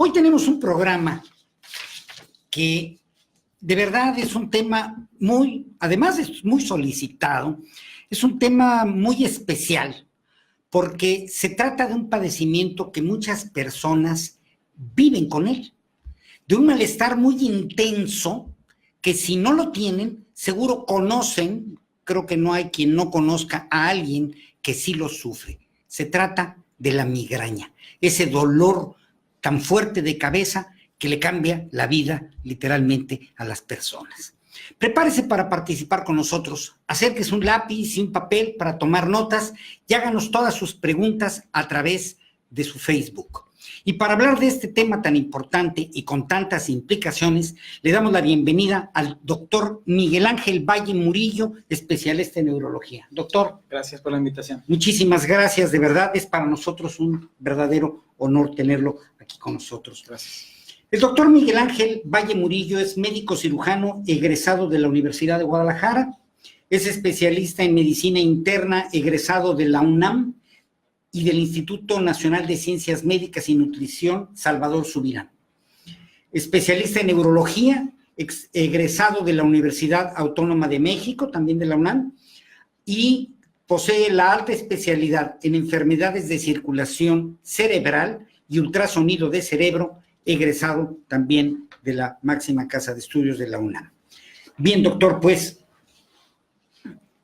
Hoy tenemos un programa que de verdad es un tema además es muy solicitado, es un tema muy especial, porque se trata de un padecimiento que muchas personas viven con él, de un malestar muy intenso que si no lo tienen, seguro conocen, creo que no hay quien no conozca a alguien que sí lo sufre. Se trata de la migraña, ese dolor tan fuerte de cabeza que le cambia la vida literalmente a las personas. Prepárese para participar con nosotros, acérquese un lápiz y un papel para tomar notas y háganos todas sus preguntas a través de su Facebook. Y para hablar de este tema tan importante y con tantas implicaciones, le damos la bienvenida al doctor Miguel Ángel Valle Murillo, especialista en neurología. Doctor. Gracias por la invitación. Muchísimas gracias, de verdad, es para nosotros un verdadero honor tenerlo aquí con nosotros. Gracias. El doctor Miguel Ángel Valle Murillo es médico cirujano egresado de la Universidad de Guadalajara, es especialista en medicina interna egresado de la UNAM y del Instituto Nacional de Ciencias Médicas y Nutrición Salvador Subirán. Especialista en neurología, egresado de la Universidad Autónoma de México, también de la UNAM, y posee la alta especialidad en enfermedades de circulación cerebral y ultrasonido de cerebro, egresado también de la máxima casa de estudios de la UNAM. Bien, doctor, pues,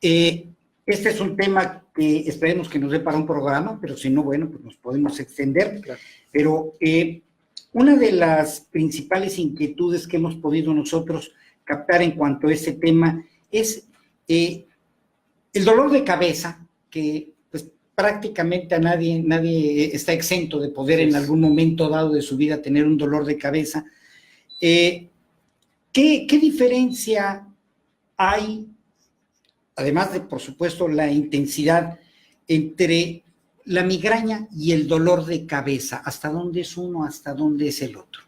este es un tema que esperemos que nos dé para un programa, pero si no, bueno, pues nos podemos extender. Claro. Pero una de las principales inquietudes que hemos podido nosotros captar en cuanto a este tema es el dolor de cabeza, que pues prácticamente a nadie está exento de poder en algún momento dado de su vida tener un dolor de cabeza. ¿Qué diferencia hay, además de, por supuesto, la intensidad entre la migraña y el dolor de cabeza? ¿Hasta dónde es uno, hasta dónde es el otro?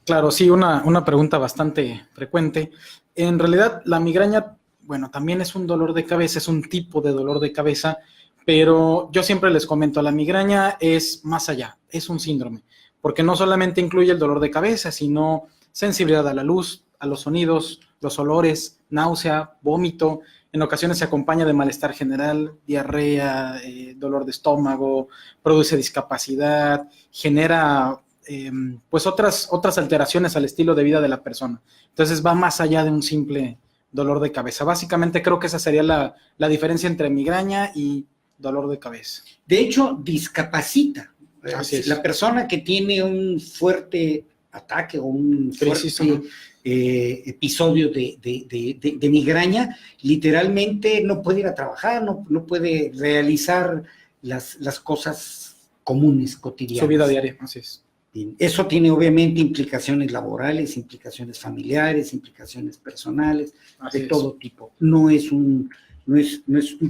Claro, sí, una pregunta bastante frecuente. En realidad, la migraña, bueno, también es un dolor de cabeza, es un tipo de dolor de cabeza, pero yo siempre les comento, la migraña es más allá, es un síndrome, porque no solamente incluye el dolor de cabeza, sino sensibilidad a la luz, a los sonidos, los olores, náusea, vómito. En ocasiones se acompaña de malestar general, diarrea, dolor de estómago, produce discapacidad, genera pues otras alteraciones al estilo de vida de la persona. Entonces va más allá de un simple dolor de cabeza. Básicamente creo que esa sería la diferencia entre migraña y dolor de cabeza. De hecho, discapacita. Así es. La persona que tiene un fuerte ataque o un fuerte episodio de migraña, literalmente no puede ir a trabajar, no puede realizar las cosas comunes, cotidianas. Su vida diaria, así es. Bien. Eso tiene obviamente implicaciones laborales, implicaciones familiares, implicaciones personales, de todo tipo. No es un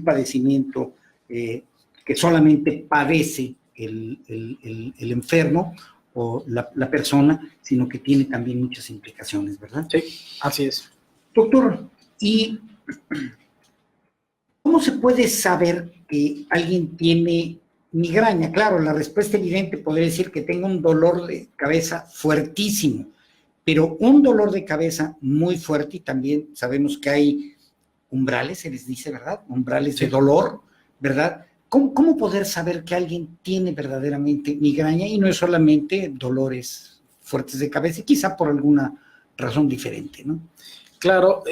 padecimiento que solamente padece el enfermo o la persona, sino que tiene también muchas implicaciones, ¿verdad? Sí, así es. Doctor, ¿y cómo se puede saber que alguien tiene migraña? Claro, la respuesta evidente podría decir que tengo un dolor de cabeza fuertísimo, pero un dolor de cabeza muy fuerte, y también sabemos que hay umbrales, se les dice, ¿verdad? Umbrales de dolor, ¿verdad? ¿Cómo poder saber que alguien tiene verdaderamente migraña y no es solamente dolores fuertes de cabeza y quizá por alguna razón diferente, ¿no? Claro,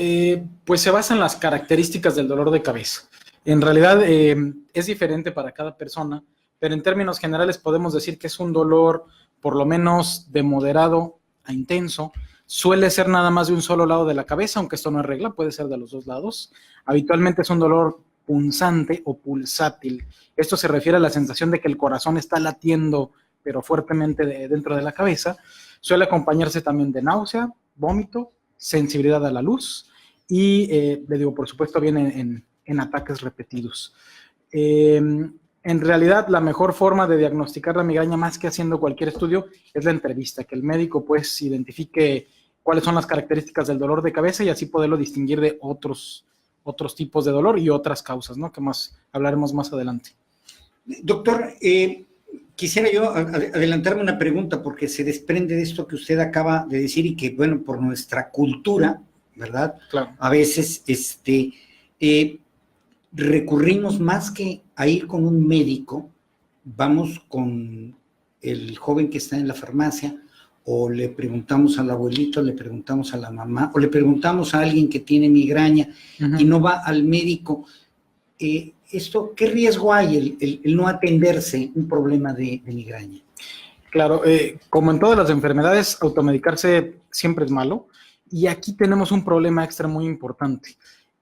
pues se basa en las características del dolor de cabeza. En realidad es diferente para cada persona, pero en términos generales podemos decir que es un dolor por lo menos de moderado a intenso. Suele ser nada más de un solo lado de la cabeza, aunque esto no es regla, puede ser de los dos lados. Habitualmente es un dolor punzante o pulsátil. Esto se refiere a la sensación de que el corazón está latiendo, pero fuertemente dentro de la cabeza. Suele acompañarse también de náusea, vómito, sensibilidad a la luz y, le digo, por supuesto, viene en ataques repetidos. En realidad, la mejor forma de diagnosticar la migraña, más que haciendo cualquier estudio, es la entrevista, que el médico pues identifique cuáles son las características del dolor de cabeza y así poderlo distinguir de otros tipos de dolor y otras causas, ¿no? Que más hablaremos más adelante. Doctor, quisiera yo adelantarme una pregunta porque se desprende de esto que usted acaba de decir y que, bueno, por nuestra cultura, ¿verdad? Claro. A veces recurrimos más que a ir con un médico, vamos con el joven que está en la farmacia, o le preguntamos al abuelito, le preguntamos a la mamá, o le preguntamos a alguien que tiene migraña y no va al médico. ¿Qué riesgo hay el no atenderse un problema de migraña? Claro, como en todas las enfermedades, automedicarse siempre es malo, y aquí tenemos un problema extra muy importante.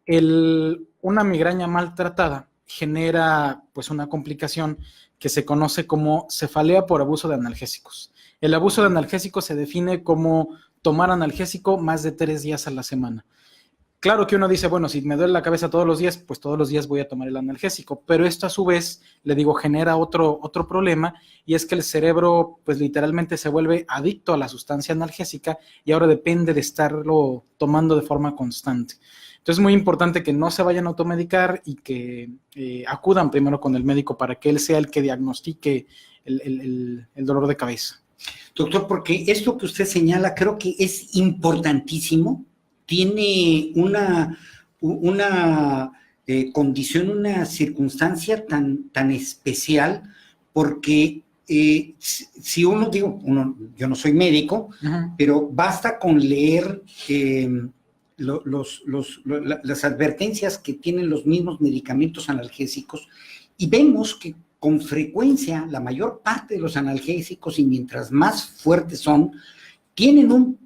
Una migraña maltratada genera pues una complicación que se conoce como cefalea por abuso de analgésicos. El abuso de analgésicos se define como tomar analgésico más de 3 días a la semana. Claro que uno dice, bueno, si me duele la cabeza todos los días, pues todos los días voy a tomar el analgésico, pero esto a su vez, le digo, genera otro problema, y es que el cerebro pues literalmente se vuelve adicto a la sustancia analgésica y ahora depende de estarlo tomando de forma constante. Entonces es muy importante que no se vayan a automedicar y que acudan primero con el médico para que él sea el que diagnostique el dolor de cabeza. Doctor, porque esto que usted señala creo que es importantísimo, tiene una condición, una circunstancia tan especial, porque si uno, yo no soy médico, pero basta con leer las advertencias que tienen los mismos medicamentos analgésicos y vemos que con frecuencia la mayor parte de los analgésicos, y mientras más fuertes son, tienen un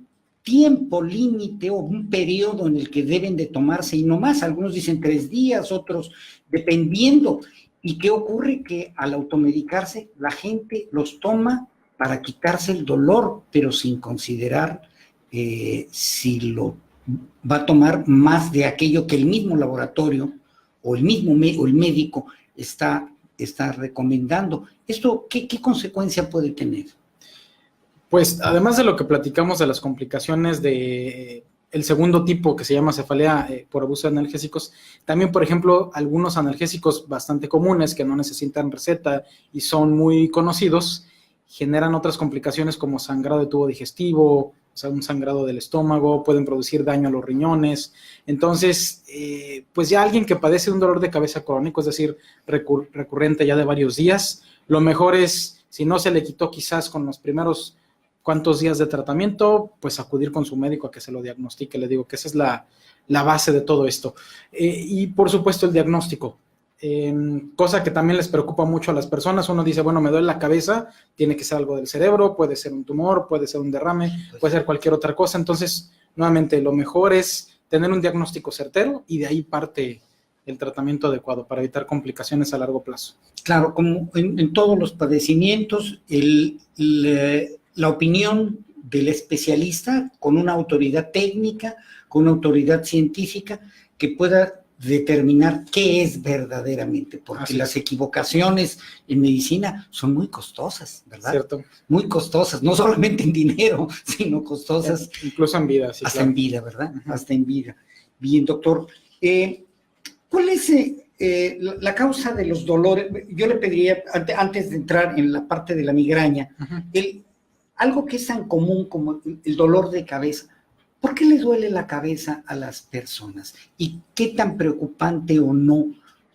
tiempo límite o un periodo en el que deben de tomarse y no más. Algunos dicen 3 días, otros dependiendo. ¿Y qué ocurre? Que al automedicarse la gente los toma para quitarse el dolor, pero sin considerar si lo va a tomar más de aquello que el mismo laboratorio o el médico está recomendando. ¿Esto qué consecuencia puede tener? Pues además de lo que platicamos de las complicaciones de el segundo tipo que se llama cefalea por abuso de analgésicos, también, por ejemplo, algunos analgésicos bastante comunes que no necesitan receta y son muy conocidos, generan otras complicaciones como sangrado de tubo digestivo, o sea, un sangrado del estómago, pueden producir daño a los riñones. Entonces, pues ya alguien que padece un dolor de cabeza crónico, es decir, recurrente ya de varios días, lo mejor es, si no se le quitó quizás con los primeros cuántos días de tratamiento, pues acudir con su médico a que se lo diagnostique. Le digo que esa es la base de todo esto. Y por supuesto el diagnóstico, cosa que también les preocupa mucho a las personas. Uno dice, bueno, me duele la cabeza, tiene que ser algo del cerebro, puede ser un tumor, puede ser un derrame, puede ser cualquier otra cosa. Entonces, nuevamente, lo mejor es tener un diagnóstico certero y de ahí parte el tratamiento adecuado para evitar complicaciones a largo plazo. Claro, como en todos los padecimientos, la opinión del especialista con una autoridad técnica, con una autoridad científica que pueda determinar qué es verdaderamente, porque las equivocaciones en medicina son muy costosas, ¿verdad? Cierto. Muy costosas, no solamente en dinero, sino costosas. Incluso en vida. Sí, hasta claro. En vida, ¿verdad? Hasta en vida. Bien, doctor. ¿Cuál es la causa de los dolores? Yo le pediría, antes de entrar en la parte de la migraña, algo que es tan común como el dolor de cabeza. ¿Por qué le duele la cabeza a las personas? ¿Y qué tan preocupante o no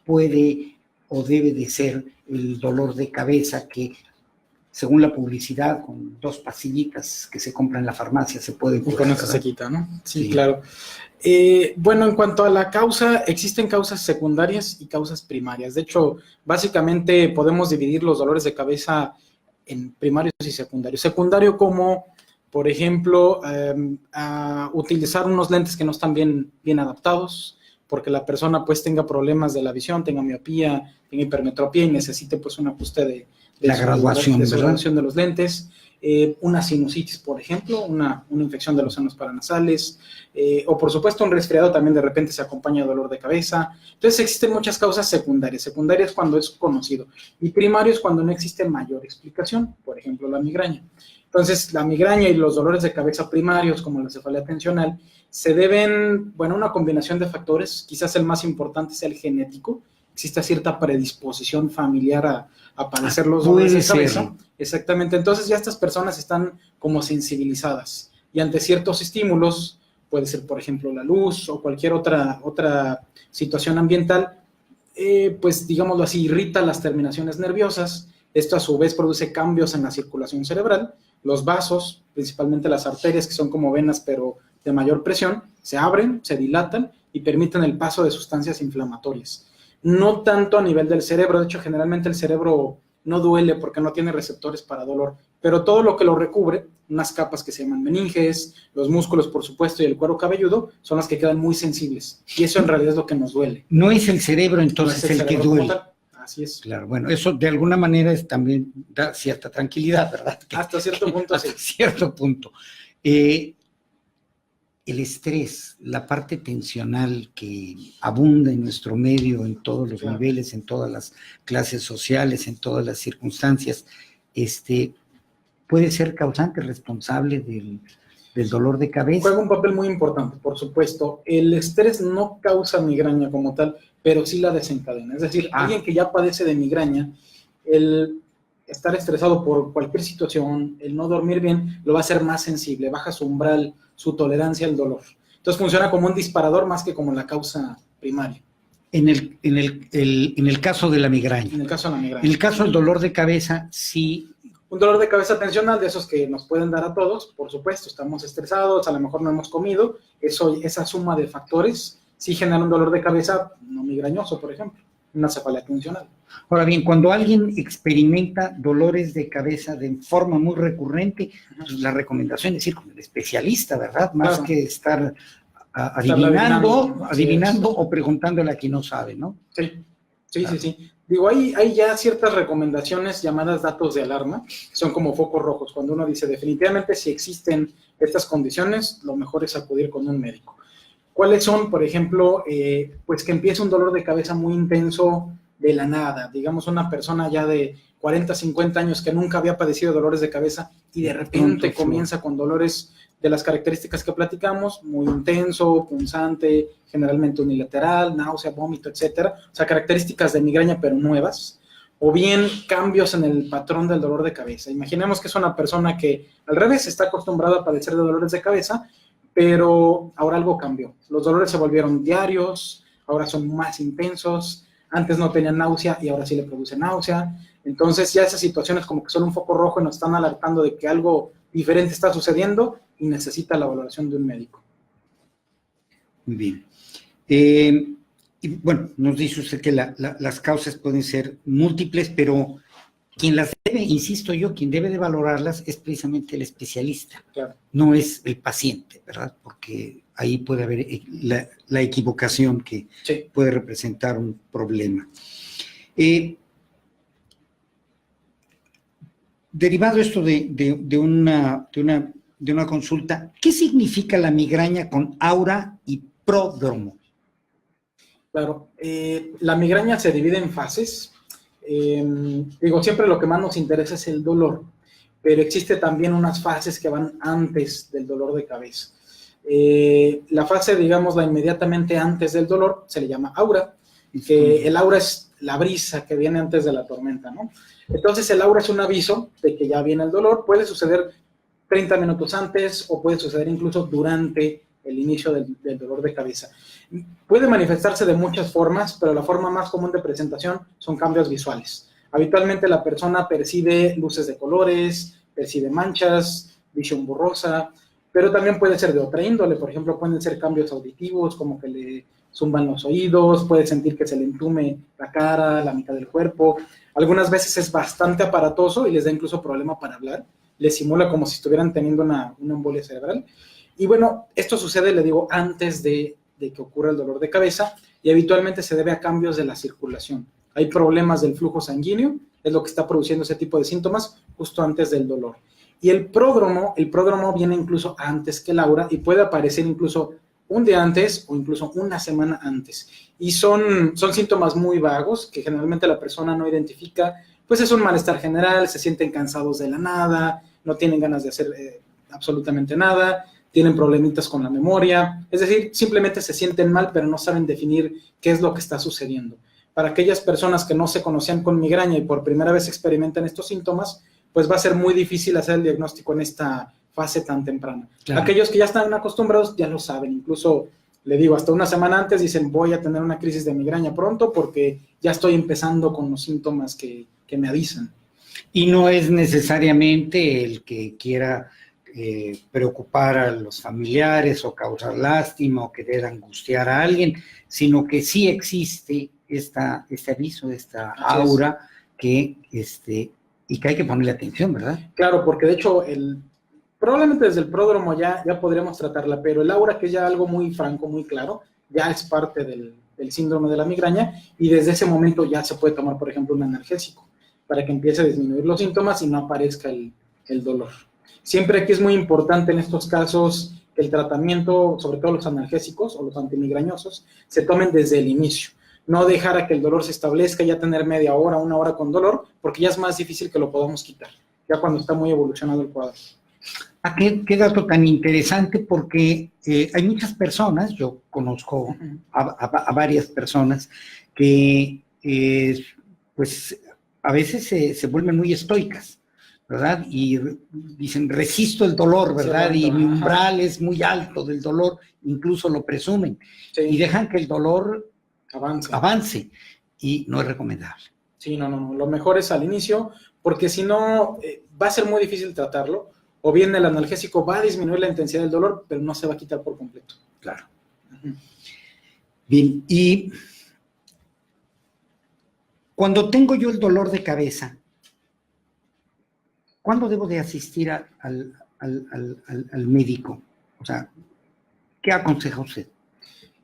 puede o debe de ser el dolor de cabeza que, según la publicidad, con 2 pastillitas que se compran en la farmacia se puede curar? Y con eso se quita, ¿no? Sí, claro. Bueno, en cuanto a la causa, existen causas secundarias y causas primarias. De hecho, básicamente podemos dividir los dolores de cabeza en primarios y secundarios. Secundario como, por ejemplo, a utilizar unos lentes que no están bien adaptados, porque la persona pues tenga problemas de la visión, tenga miopía, tenga hipermetropía y necesite pues un ajuste de la graduación de los lentes. Una sinusitis, por ejemplo, una infección de los senos paranasales, o por supuesto un resfriado también de repente se acompaña de dolor de cabeza. Entonces existen muchas causas secundarias. Secundarias cuando es conocido y primarios cuando no existe mayor explicación, por ejemplo la migraña. Entonces la migraña y los dolores de cabeza primarios como la cefalea tensional se deben, bueno, a una combinación de factores. Quizás el más importante sea el genético. exista cierta predisposición familiar a padecer los dolores de cabeza. Exactamente, entonces ya estas personas están como sensibilizadas y ante ciertos estímulos, puede ser por ejemplo la luz o cualquier otra situación ambiental, pues digámoslo así, irrita las terminaciones nerviosas. Esto a su vez produce cambios en la circulación cerebral. Los vasos, principalmente las arterias, que son como venas pero de mayor presión, se abren, se dilatan y permiten el paso de sustancias inflamatorias. No tanto a nivel del cerebro, de hecho generalmente el cerebro no duele porque no tiene receptores para dolor, pero todo lo que lo recubre, unas capas que se llaman meninges, los músculos por supuesto y el cuero cabelludo, son las que quedan muy sensibles y eso en realidad es lo que nos duele. No es el cerebro entonces el que duele. Así es. Claro, bueno, eso de alguna manera también da cierta tranquilidad, ¿verdad? Hasta cierto punto, sí. Hasta cierto punto. El estrés, la parte tensional que abunda en nuestro medio, en todos los niveles, en todas las clases sociales, en todas las circunstancias, puede ser causante, responsable del dolor de cabeza. Juega un papel muy importante, por supuesto. El estrés no causa migraña como tal, pero sí la desencadena. Es decir, alguien que ya padece de migraña, el estar estresado por cualquier situación, el no dormir bien, lo va a hacer más sensible, baja su umbral, su tolerancia al dolor. Entonces funciona como un disparador más que como la causa primaria. En el caso de la migraña. En el caso de la migraña. En el caso del dolor de cabeza, sí. Un dolor de cabeza tensional, de esos que nos pueden dar a todos, por supuesto, estamos estresados, a lo mejor no hemos comido, esa suma de factores sí genera un dolor de cabeza no migrañoso, por ejemplo, una cefalea tensional. Ahora bien, cuando alguien experimenta dolores de cabeza de forma muy recurrente, pues la recomendación es ir con el especialista, ¿verdad? Más que estar adivinando o preguntándole a quien no sabe, ¿no? Sí. Digo, hay ya ciertas recomendaciones llamadas datos de alarma, que son como focos rojos, cuando uno dice definitivamente si existen estas condiciones, lo mejor es acudir con un médico. ¿Cuáles son? Por ejemplo, pues que empiece un dolor de cabeza muy intenso de la nada, digamos una persona ya de 40, 50 años que nunca había padecido dolores de cabeza y de repente comienza con dolores de las características que platicamos, muy intenso, punzante, generalmente unilateral, náusea, vómito, etcétera, o sea, características de migraña pero nuevas, o bien cambios en el patrón del dolor de cabeza. Imaginemos que es una persona que al revés está acostumbrada a padecer de dolores de cabeza, pero ahora algo cambió. Los dolores se volvieron diarios, ahora son más intensos, antes no tenía náusea y ahora sí le produce náusea. Entonces ya esas situaciones como que son un foco rojo y nos están alertando de que algo diferente está sucediendo y necesita la valoración de un médico. Muy bien. Y bueno, nos dice usted que las causas pueden ser múltiples, pero quien las debe, insisto yo, quien debe de valorarlas es precisamente el especialista, claro. No es el paciente, ¿verdad? Porque ahí puede haber la equivocación que puede representar un problema. Derivado esto de una consulta, ¿qué significa la migraña con aura y pródromo? Claro, la migraña se divide en fases. Digo, siempre lo que más nos interesa es el dolor, pero existe también unas fases que van antes del dolor de cabeza. La fase, digamos, la inmediatamente antes del dolor se le llama aura, que el aura es la brisa que viene antes de la tormenta, ¿no? Entonces el aura es un aviso de que ya viene el dolor, puede suceder 30 minutos antes o puede suceder incluso durante el inicio del dolor de cabeza. Puede manifestarse de muchas formas, pero la forma más común de presentación son cambios visuales. Habitualmente la persona percibe luces de colores, percibe manchas, visión borrosa, pero también puede ser de otra índole. Por ejemplo, pueden ser cambios auditivos, como que le zumban los oídos, puede sentir que se le entume la cara, la mitad del cuerpo. Algunas veces es bastante aparatoso y les da incluso problema para hablar. Les simula como si estuvieran teniendo una embolia cerebral. Y bueno, esto sucede, le digo, antes de que ocurra el dolor de cabeza y habitualmente se debe a cambios de la circulación. Hay problemas del flujo sanguíneo, es lo que está produciendo ese tipo de síntomas justo antes del dolor. Y el pródromo viene incluso antes que el aura y puede aparecer incluso un día antes o incluso una semana antes. Y son síntomas muy vagos que generalmente la persona no identifica, pues es un malestar general, se sienten cansados de la nada, no tienen ganas de hacer absolutamente nada, tienen problemitas con la memoria, es decir, simplemente se sienten mal, pero no saben definir qué es lo que está sucediendo. para aquellas personas que no se conocían con migraña y por primera vez experimentan estos síntomas, pues va a ser muy difícil hacer el diagnóstico en esta fase tan temprana. Claro. Aquellos que ya están acostumbrados ya lo saben, incluso le digo, hasta una semana antes dicen, voy a tener una crisis de migraña pronto porque ya estoy empezando con los síntomas que me avisan. Y no es necesariamente el que quiera preocupar a los familiares o causar lástima o querer angustiar a alguien, sino que sí existe este aviso, esta aura que, y que hay que ponerle atención, ¿verdad? Claro, porque de hecho, probablemente desde el pródromo ya podríamos tratarla, pero el aura, que es ya algo muy franco, muy claro, ya es parte del síndrome de la migraña, y desde ese momento ya se puede tomar, por ejemplo, un analgésico para que empiece a disminuir los síntomas y no aparezca el dolor. Siempre aquí es muy importante en estos casos que el tratamiento, sobre todo los analgésicos o los antimigrañosos, se tomen desde el inicio. No dejar a que el dolor se establezca, ya tener media hora, una hora con dolor, porque ya es más difícil que lo podamos quitar, ya cuando está muy evolucionado el cuadro. Qué dato tan interesante, porque hay muchas personas, yo conozco a varias personas que pues a veces se vuelven muy estoicas, ¿verdad? Y dicen, resisto el dolor, ¿verdad? Y mi umbral es muy alto del dolor, incluso lo presumen, y dejan que el dolor avance, y no es recomendable. Sí, no, lo mejor es al inicio, porque si no, va a ser muy difícil tratarlo, o bien el analgésico va a disminuir la intensidad del dolor, pero no se va a quitar por completo. Claro. Bien, y cuando tengo yo el dolor de cabeza, ¿cuándo debo de asistir al médico? O sea, ¿qué aconseja usted?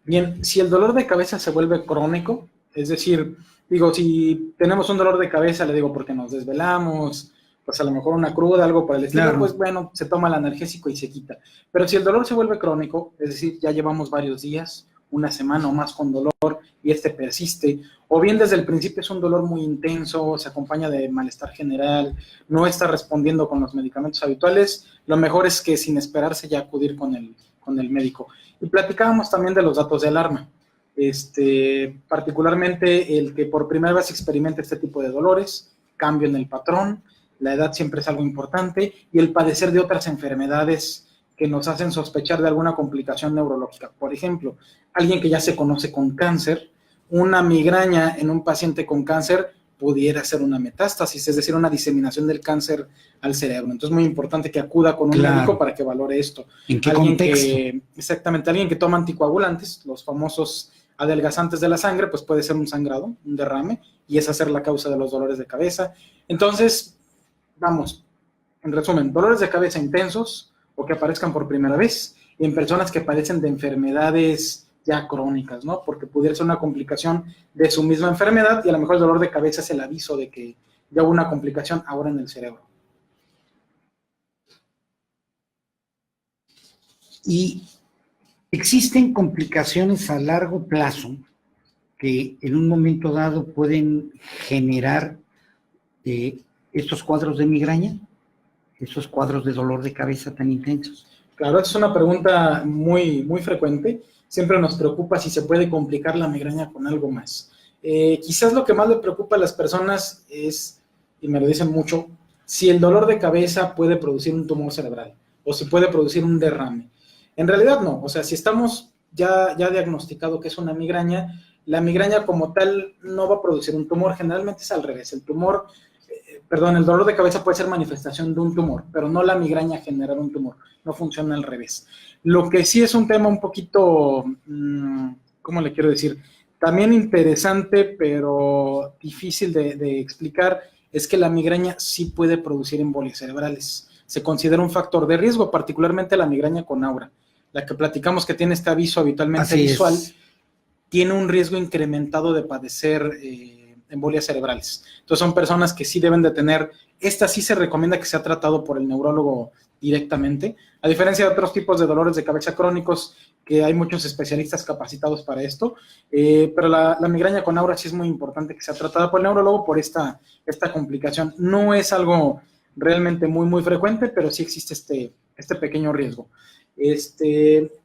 Bien, si el dolor de cabeza se vuelve crónico, es decir, digo, si tenemos un dolor de cabeza, le digo, porque nos desvelamos, pues a lo mejor una cruda, algo por el estilo, claro, pues bueno, se toma el analgésico y se quita. Pero si el dolor se vuelve crónico, es decir, ya llevamos varios días, una semana o más con dolor y persiste, o bien desde el principio es un dolor muy intenso, se acompaña de malestar general, no está respondiendo con los medicamentos habituales, lo mejor es que sin esperarse ya acudir con el médico. Y platicábamos también de los datos de alarma, particularmente el que por primera vez experimenta este tipo de dolores, cambio en el patrón, la edad siempre es algo importante, y el padecer de otras enfermedades que nos hacen sospechar de alguna complicación neurológica. Por ejemplo, alguien que ya se conoce con cáncer, una migraña en un paciente con cáncer pudiera ser una metástasis, es decir, una diseminación del cáncer al cerebro. Entonces es muy importante que acuda con un médico para que valore esto. ¿En qué contexto? Exactamente, alguien que toma anticoagulantes, los famosos adelgazantes de la sangre, pues puede ser un sangrado, un derrame, y esa ser la causa de los dolores de cabeza. Entonces, vamos, en resumen, dolores de cabeza intensos o que aparezcan por primera vez, y en personas que padecen de enfermedades ya crónicas, ¿no? Porque pudiera ser una complicación de su misma enfermedad, y a lo mejor el dolor de cabeza es el aviso de que ya hubo una complicación ahora en el cerebro. Y existen complicaciones a largo plazo que en un momento dado pueden generar estos cuadros de migraña, estos cuadros de dolor de cabeza tan intensos. Claro, es una pregunta muy, muy frecuente. Siempre nos preocupa si se puede complicar la migraña con algo más. Quizás lo que más le preocupa a las personas es, y me lo dicen mucho, si el dolor de cabeza puede producir un tumor cerebral o si puede producir un derrame. En realidad no, o sea, si estamos ya diagnosticado que es una migraña, la migraña como tal no va a producir un tumor, generalmente es al revés. El dolor de cabeza puede ser manifestación de un tumor, pero no la migraña generar un tumor, no funciona al revés. Lo que sí es un tema un poquito, ¿cómo le quiero decir? También interesante, pero difícil de explicar, es que la migraña sí puede producir embolias cerebrales. Se considera un factor de riesgo, particularmente la migraña con aura, la que platicamos que tiene este aviso habitualmente visual, tiene un riesgo incrementado de padecer embolias cerebrales. Entonces son personas que sí deben de tener, esta sí se recomienda que sea tratado por el neurólogo directamente, a diferencia de otros tipos de dolores de cabeza crónicos, que hay muchos especialistas capacitados para esto, pero la migraña con aura sí es muy importante que sea tratada por el neurólogo por esta complicación. No es algo realmente muy, muy frecuente, pero sí existe este pequeño riesgo.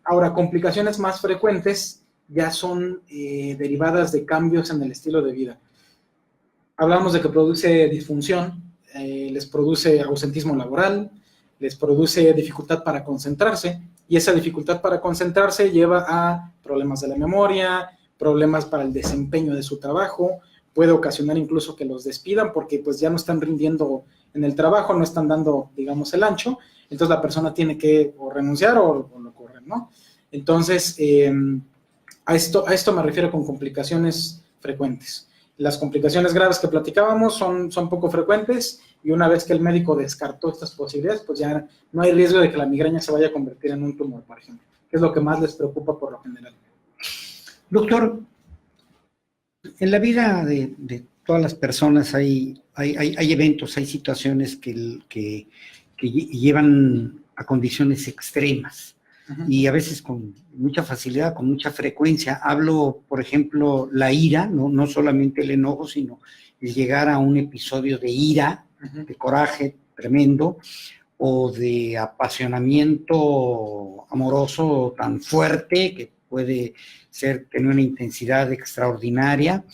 Ahora, complicaciones más frecuentes ya son derivadas de cambios en el estilo de vida. Hablamos de que produce disfunción, les produce ausentismo laboral, les produce dificultad para concentrarse, y esa dificultad para concentrarse lleva a problemas de la memoria, problemas para el desempeño de su trabajo, puede ocasionar incluso que los despidan porque pues ya no están rindiendo en el trabajo, no están dando, digamos, el ancho, entonces la persona tiene que o renunciar o lo corren, ¿no? Entonces, a esto me refiero con complicaciones frecuentes. Las complicaciones graves que platicábamos son poco frecuentes, y una vez que el médico descartó estas posibilidades, pues ya no hay riesgo de que la migraña se vaya a convertir en un tumor, por ejemplo, que es lo que más les preocupa por lo general. Doctor, en la vida de todas las personas hay eventos, hay situaciones que llevan a condiciones extremas. Uh-huh. Y a veces con mucha facilidad, con mucha frecuencia. Hablo, por ejemplo, la ira, no solamente el enojo, sino el llegar a un episodio de ira, uh-huh, de coraje tremendo, o de apasionamiento amoroso tan fuerte que puede tener una intensidad extraordinaria,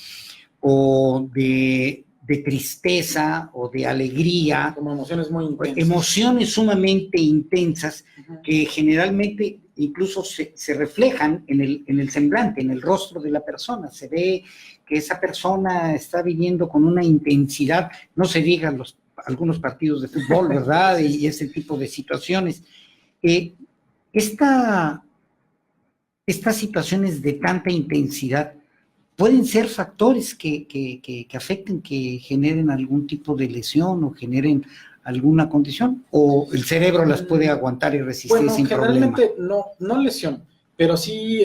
o de tristeza o de alegría. Como emociones muy intensas. Emociones sumamente intensas, uh-huh, que generalmente incluso se reflejan en el semblante, en el rostro de la persona. Se ve que esa persona está viviendo con una intensidad, no se digan algunos partidos de fútbol, ¿verdad? Y ese tipo de situaciones. Estas situaciones de tanta intensidad pueden ser factores que afecten, que generen algún tipo de lesión o generen alguna condición, o el cerebro las puede aguantar y resistir sin problema. Generalmente no lesión, pero sí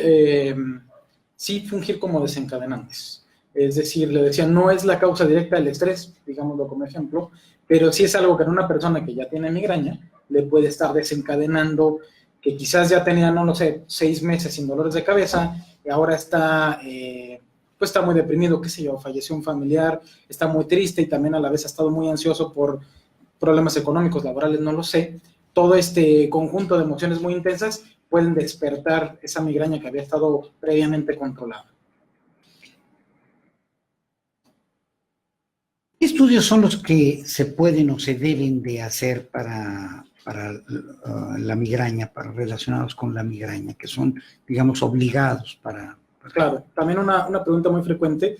fungir como desencadenantes. Es decir, le decía, no es la causa directa del estrés, digámoslo como ejemplo, pero sí es algo que en una persona que ya tiene migraña le puede estar desencadenando, que quizás ya tenía, no lo sé, 6 meses sin dolores de cabeza, y ahora está muy deprimido, qué sé yo, falleció un familiar, está muy triste y también a la vez ha estado muy ansioso por problemas económicos, laborales, no lo sé. Todo este conjunto de emociones muy intensas pueden despertar esa migraña que había estado previamente controlada. ¿Qué estudios son los que se pueden o se deben de hacer para la migraña, relacionados con la migraña, que son, digamos, obligados para... Claro, también una pregunta muy frecuente.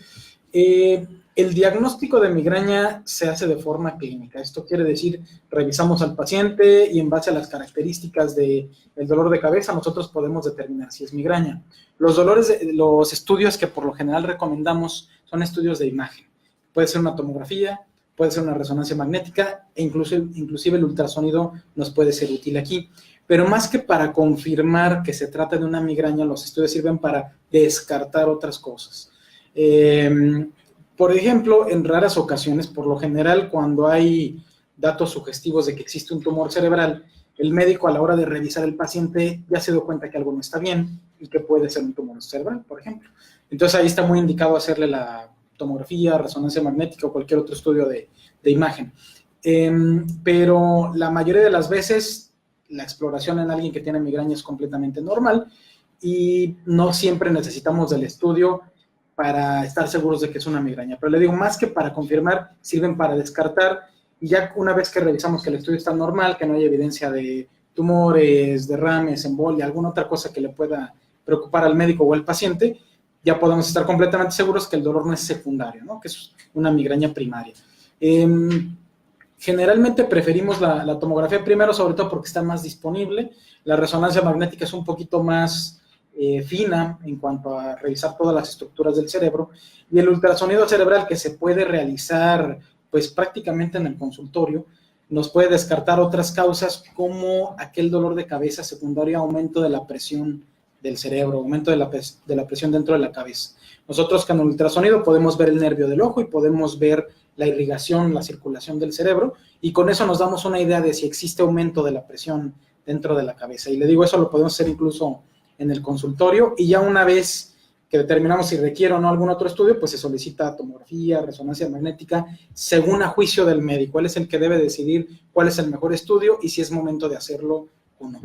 El diagnóstico de migraña se hace de forma clínica. Esto quiere decir, revisamos al paciente y en base a las características del dolor de cabeza, nosotros podemos determinar si es migraña. Los estudios que por lo general recomendamos son estudios de imagen. Puede ser una tomografía, puede ser una resonancia magnética, e inclusive el ultrasonido nos puede ser útil aquí. Pero más que para confirmar que se trata de una migraña, los estudios sirven para descartar otras cosas. Por ejemplo, en raras ocasiones, por lo general, cuando hay datos sugestivos de que existe un tumor cerebral, el médico a la hora de revisar el paciente ya se dio cuenta que algo no está bien y que puede ser un tumor cerebral, por ejemplo. Entonces ahí está muy indicado hacerle la tomografía, resonancia magnética o cualquier otro estudio de imagen. Pero la mayoría de las veces la exploración en alguien que tiene migraña es completamente normal y no siempre necesitamos del estudio para estar seguros de que es una migraña. Pero le digo, más que para confirmar, sirven para descartar, y ya una vez que revisamos que el estudio está normal, que no hay evidencia de tumores, derrames, embolia, alguna otra cosa que le pueda preocupar al médico o al paciente, ya podemos estar completamente seguros que el dolor no es secundario, ¿no? Que es una migraña primaria. Generalmente preferimos la tomografía primero, sobre todo porque está más disponible. La resonancia magnética es un poquito más fina en cuanto a revisar todas las estructuras del cerebro, y el ultrasonido cerebral, que se puede realizar pues prácticamente en el consultorio, nos puede descartar otras causas como aquel dolor de cabeza secundario a aumento de la presión del cerebro, aumento de la presión dentro de la cabeza. Nosotros con el ultrasonido podemos ver el nervio del ojo y podemos ver la irrigación, la circulación del cerebro, y con eso nos damos una idea de si existe aumento de la presión dentro de la cabeza. Y le digo, eso lo podemos hacer incluso en el consultorio, y ya una vez que determinamos si requiere o no algún otro estudio, pues se solicita tomografía, resonancia magnética, según a juicio del médico. Él es el que debe decidir cuál es el mejor estudio y si es momento de hacerlo o no.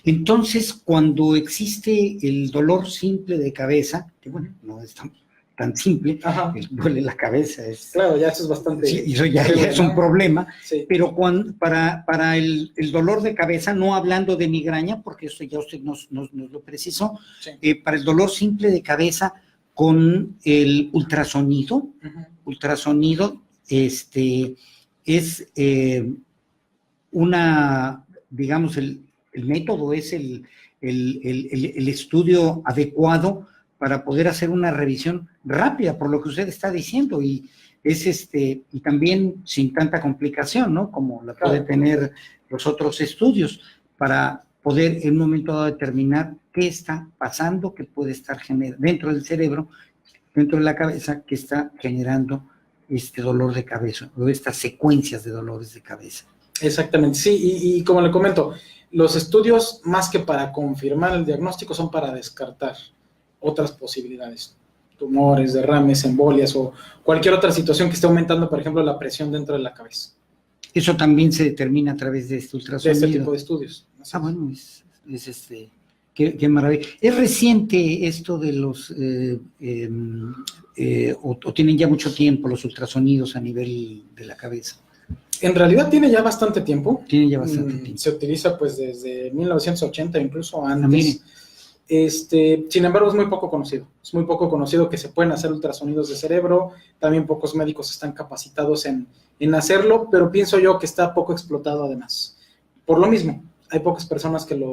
Entonces, cuando existe el dolor simple de cabeza, que bueno, no es tan simple, Ajá. el duele la cabeza es... Claro, ya eso es bastante... Sí, eso ya es un problema, sí. Pero para el dolor de cabeza, no hablando de migraña, porque eso ya usted nos lo precisó, sí. Para el dolor simple de cabeza con el ultrasonido, ultrasonido es digamos, el método es el estudio adecuado para poder hacer una revisión rápida, por lo que usted está diciendo, y y también sin tanta complicación, ¿no? Como la puede tener los otros estudios, para poder en un momento dado determinar qué está pasando, qué puede estar dentro del cerebro, dentro de la cabeza, que está generando este dolor de cabeza, o estas secuencias de dolores de cabeza. Exactamente, sí, y como le comento, los estudios, más que para confirmar el diagnóstico, son para descartar otras posibilidades, tumores, derrames, embolias o cualquier otra situación que esté aumentando, por ejemplo, la presión dentro de la cabeza. Eso también se determina a través de este ultrasonido. De este tipo de estudios. Bueno, qué maravilla. ¿Es reciente esto de los, o tienen ya mucho tiempo los ultrasonidos a nivel de la cabeza? En realidad tiene ya bastante tiempo. Tiene ya bastante tiempo. Se utiliza pues desde 1980, incluso antes. Sin embargo, es muy poco conocido. Es muy poco conocido que se pueden hacer ultrasonidos de cerebro. También pocos médicos están capacitados en hacerlo, pero pienso yo que está poco explotado además. Por lo mismo, hay pocas personas que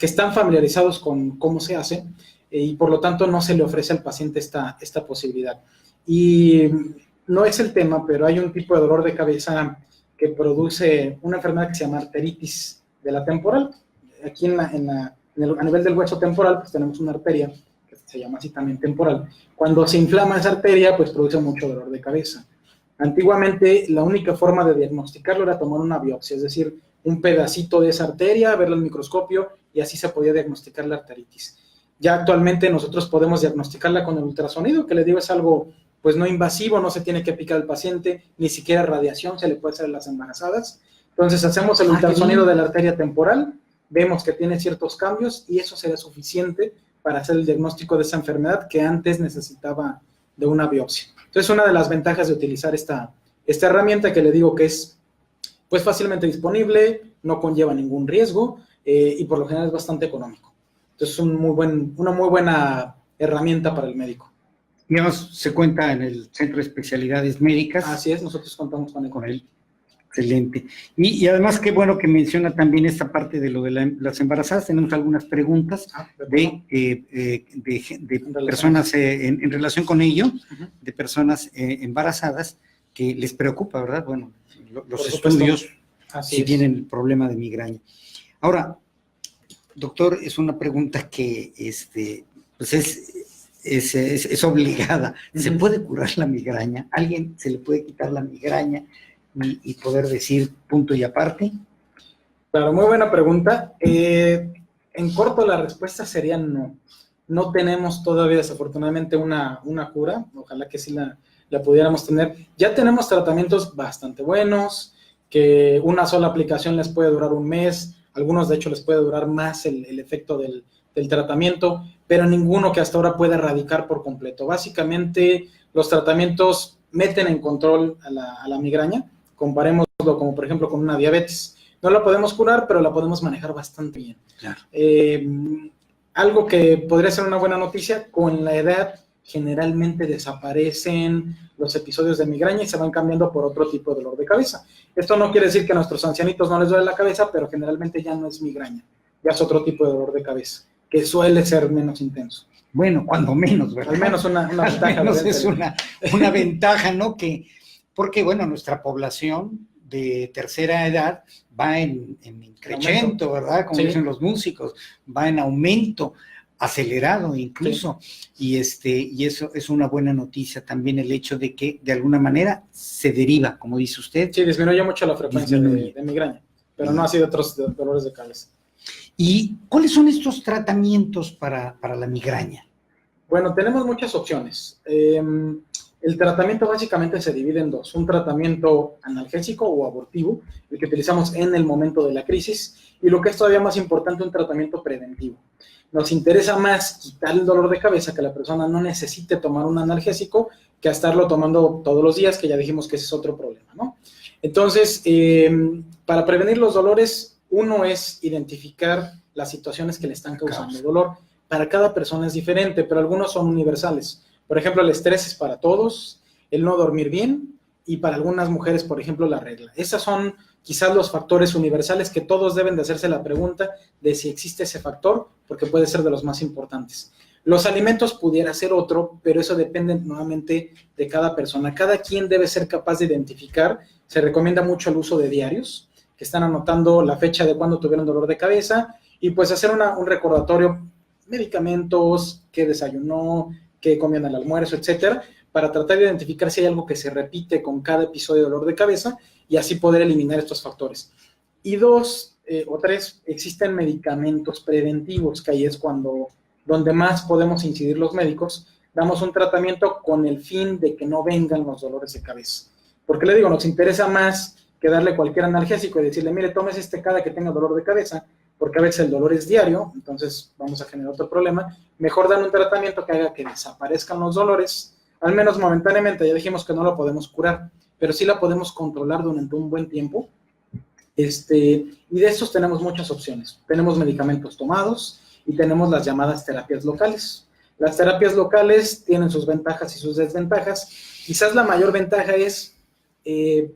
están familiarizados con cómo se hace y por lo tanto no se le ofrece al paciente esta posibilidad. Y no es el tema, pero hay un tipo de dolor de cabeza que produce una enfermedad que se llama arteritis de la temporal. Aquí a nivel del hueso temporal, pues tenemos una arteria que se llama así también temporal. Cuando se inflama esa arteria, pues produce mucho dolor de cabeza. Antiguamente, la única forma de diagnosticarlo era tomar una biopsia, es decir, un pedacito de esa arteria, verlo al microscopio y así se podía diagnosticar la arteritis. Ya actualmente nosotros podemos diagnosticarla con el ultrasonido, que le digo es algo pues no invasivo, no se tiene que picar al paciente, ni siquiera radiación se le puede hacer a las embarazadas. Entonces hacemos el ultrasonido de la arteria temporal, vemos que tiene ciertos cambios y eso será suficiente para hacer el diagnóstico de esa enfermedad que antes necesitaba de una biopsia. Entonces, una de las ventajas de utilizar esta herramienta que le digo que es pues fácilmente disponible, no conlleva ningún riesgo y por lo general es bastante económico. Entonces, es una muy buena herramienta para el médico. Digamos, se cuenta en el Centro de Especialidades Médicas. Así es, nosotros contamos con él. Excelente. Y además, qué bueno que menciona también esta parte de lo de las embarazadas. Tenemos algunas preguntas de personas en relación con ello, de personas embarazadas que les preocupa, ¿verdad? Bueno, los estudios si tienen el problema de migraña. Ahora, doctor, es una pregunta que pues es obligada. ¿Se puede curar la migraña? ¿A alguien se le puede quitar la migraña y poder decir punto y aparte? Claro, muy buena pregunta. En corto la respuesta sería no. No tenemos todavía desafortunadamente una cura, ojalá que sí la pudiéramos tener. Ya tenemos tratamientos bastante buenos, que una sola aplicación les puede durar un mes, algunos de hecho les puede durar más el efecto del tratamiento, pero ninguno que hasta ahora pueda erradicar por completo. Básicamente los tratamientos meten en control a la migraña. Comparémoslo como por ejemplo con una diabetes. No la podemos curar, pero la podemos manejar bastante bien. Claro. Algo que podría ser una buena noticia, con la edad generalmente desaparecen los episodios de migraña y se van cambiando por otro tipo de dolor de cabeza. Esto no quiere decir que a nuestros ancianitos no les duele la cabeza, pero generalmente ya no es migraña, ya es otro tipo de dolor de cabeza, que suele ser menos intenso. Bueno, cuando menos, ¿verdad? Al menos una ventaja. Al menos es una ventaja, ¿no? Porque, bueno, nuestra población de tercera edad va en crecimiento, ¿verdad? Como dicen los músicos, va en aumento, acelerado incluso, y eso es una buena noticia también, el hecho de que de alguna manera se deriva, como dice usted. Sí, disminuye mucho la frecuencia de migraña, pero no así de otros dolores de cabeza. ¿Y cuáles son estos tratamientos para la migraña? Bueno, tenemos muchas opciones. El tratamiento básicamente se divide en dos, un tratamiento analgésico o abortivo, el que utilizamos en el momento de la crisis, y lo que es todavía más importante, un tratamiento preventivo. Nos interesa más quitar el dolor de cabeza, que la persona no necesite tomar un analgésico, que a estarlo tomando todos los días, que ya dijimos que ese es otro problema, ¿no? Entonces, para prevenir los dolores, uno es identificar las situaciones que le están causando dolor. Para cada persona es diferente, pero algunos son universales. Por ejemplo, el estrés es para todos, el no dormir bien, y para algunas mujeres, por ejemplo, la regla. Esos son quizás los factores universales que todos deben de hacerse la pregunta de si existe ese factor, porque puede ser de los más importantes. Los alimentos pudiera ser otro, pero eso depende nuevamente de cada persona. Cada quien debe ser capaz de identificar. Se recomienda mucho el uso de diarios, que están anotando la fecha de cuando tuvieron dolor de cabeza, y pues hacer un recordatorio, medicamentos, qué desayunó, qué comió en el almuerzo, etcétera, para tratar de identificar si hay algo que se repite con cada episodio de dolor de cabeza y así poder eliminar estos factores. Y dos o tres, existen medicamentos preventivos, que ahí es donde más podemos incidir los médicos. Damos un tratamiento con el fin de que no vengan los dolores de cabeza. Porque le digo, nos interesa más que darle cualquier analgésico y decirle, mire, tómese cada que tenga dolor de cabeza, porque a veces el dolor es diario, entonces vamos a generar otro problema. Mejor dar un tratamiento que haga que desaparezcan los dolores, al menos momentáneamente. Ya dijimos que no lo podemos curar, pero sí la podemos controlar durante un buen tiempo. Y de estos tenemos muchas opciones. Tenemos medicamentos tomados y tenemos las llamadas terapias locales. Las terapias locales tienen sus ventajas y sus desventajas. Quizás la mayor ventaja es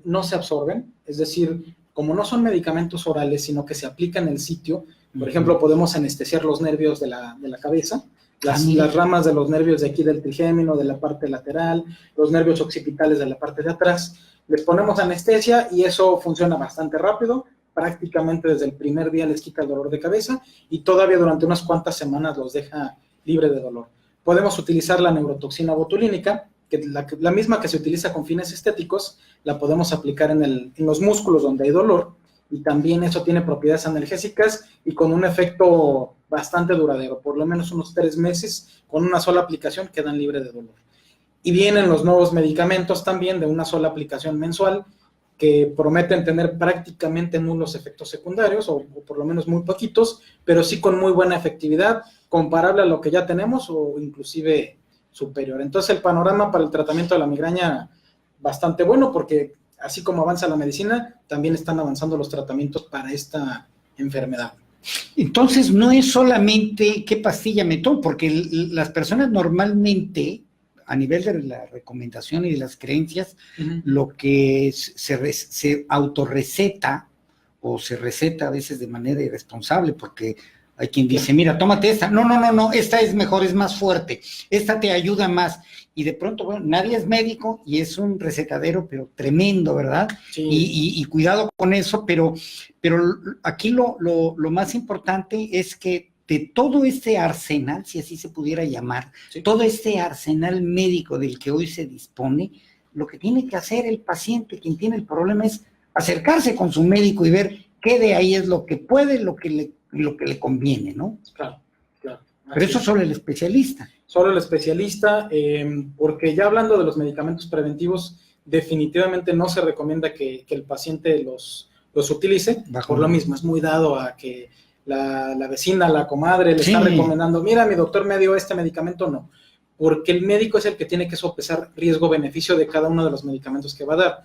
no se absorben, es decir, como no son medicamentos orales, sino que se aplican en el sitio. Por ejemplo, podemos anestesiar los nervios de la cabeza, las ramas de los nervios de aquí del trigémino, de la parte lateral, los nervios occipitales de la parte de atrás. Les ponemos anestesia y eso funciona bastante rápido. Prácticamente desde el primer día les quita el dolor de cabeza y todavía durante unas cuantas semanas los deja libre de dolor. Podemos utilizar la neurotoxina botulínica, que la misma que se utiliza con fines estéticos, la podemos aplicar en los músculos donde hay dolor, y también eso tiene propiedades analgésicas y con un efecto bastante duradero, por lo menos unos 3 meses, con una sola aplicación quedan libres de dolor. Y vienen los nuevos medicamentos también de una sola aplicación mensual, que prometen tener prácticamente nulos efectos secundarios, o por lo menos muy poquitos, pero sí con muy buena efectividad, comparable a lo que ya tenemos o inclusive superior. Entonces el panorama para el tratamiento de la migraña bastante bueno, porque así como avanza la medicina, también están avanzando los tratamientos para esta enfermedad. Entonces no es solamente qué pastilla me tomo, porque las personas normalmente, a nivel de la recomendación y de las creencias, lo que se autorreceta o se receta a veces de manera irresponsable, porque hay quien dice, mira, tómate esta. No, esta es mejor, es más fuerte, esta te ayuda más. Y de pronto, bueno, nadie es médico y es un recetadero, pero tremendo, ¿verdad? Sí. Y cuidado con eso, pero aquí lo más importante es que de todo este arsenal, si así se pudiera llamar, sí, todo este arsenal médico del que hoy se dispone, lo que tiene que hacer el paciente, quien tiene el problema, es acercarse con su médico y ver qué de ahí es lo que puede, lo que le conviene, ¿no? Claro. Pero eso solo el especialista. Solo el especialista, porque ya hablando de los medicamentos preventivos, definitivamente no se recomienda que el paciente los utilice, por lo mismo, es muy dado a que la vecina, la comadre le está recomendando, mira, mi doctor me dio este medicamento, no, porque el médico es el que tiene que sopesar riesgo-beneficio de cada uno de los medicamentos que va a dar.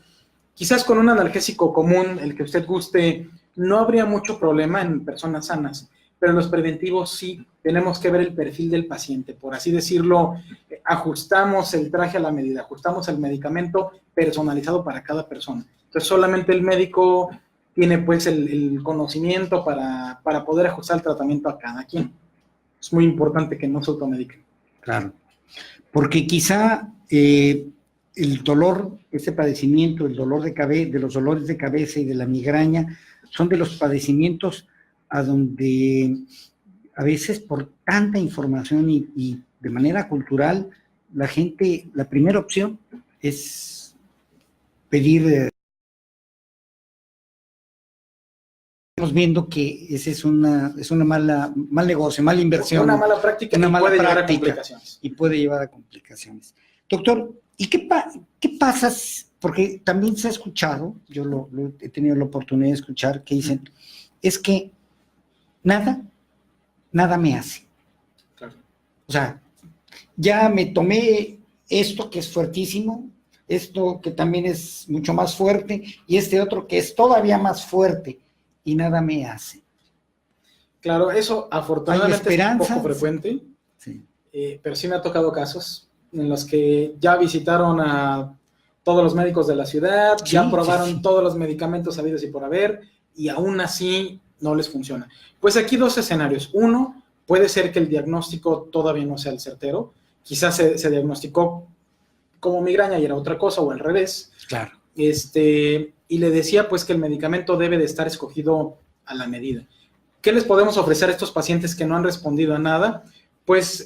Quizás con un analgésico común, el que usted guste, no habría mucho problema en personas sanas, pero en los preventivos sí tenemos que ver el perfil del paciente, por así decirlo, ajustamos el traje a la medida, ajustamos el medicamento personalizado para cada persona. Entonces solamente el médico tiene pues el conocimiento para poder ajustar el tratamiento a cada quien. Es muy importante que no se automediquen. Claro, porque quizá el dolor, ese padecimiento, el dolor de los dolores de cabeza y de la migraña, son de los padecimientos a donde a veces por tanta información y de manera cultural, la gente, la primera opción es pedir. Estamos viendo que ese es mal negocio, mala inversión. Una mala práctica, y puede llevar a complicaciones. Y puede llevar a complicaciones. Doctor, ¿Y qué pasa? Porque también se ha escuchado, yo lo he tenido la oportunidad de escuchar, que dicen, es que nada me hace. Claro. O sea, ya me tomé esto que es fuertísimo, esto que también es mucho más fuerte, y este otro que es todavía más fuerte, y nada me hace. Claro, eso afortunadamente es poco frecuente, sí. Pero sí me ha tocado casos en los que ya visitaron a todos los médicos de la ciudad, sí, ya probaron sí. todos los medicamentos habidos y por haber, y aún así no les funciona. Pues aquí dos escenarios. Uno, puede ser que el diagnóstico todavía no sea el certero, quizás se diagnosticó como migraña y era otra cosa, o al revés. Claro. Y le decía pues que el medicamento debe de estar escogido a la medida. ¿Qué les podemos ofrecer a estos pacientes que no han respondido a nada? Pues,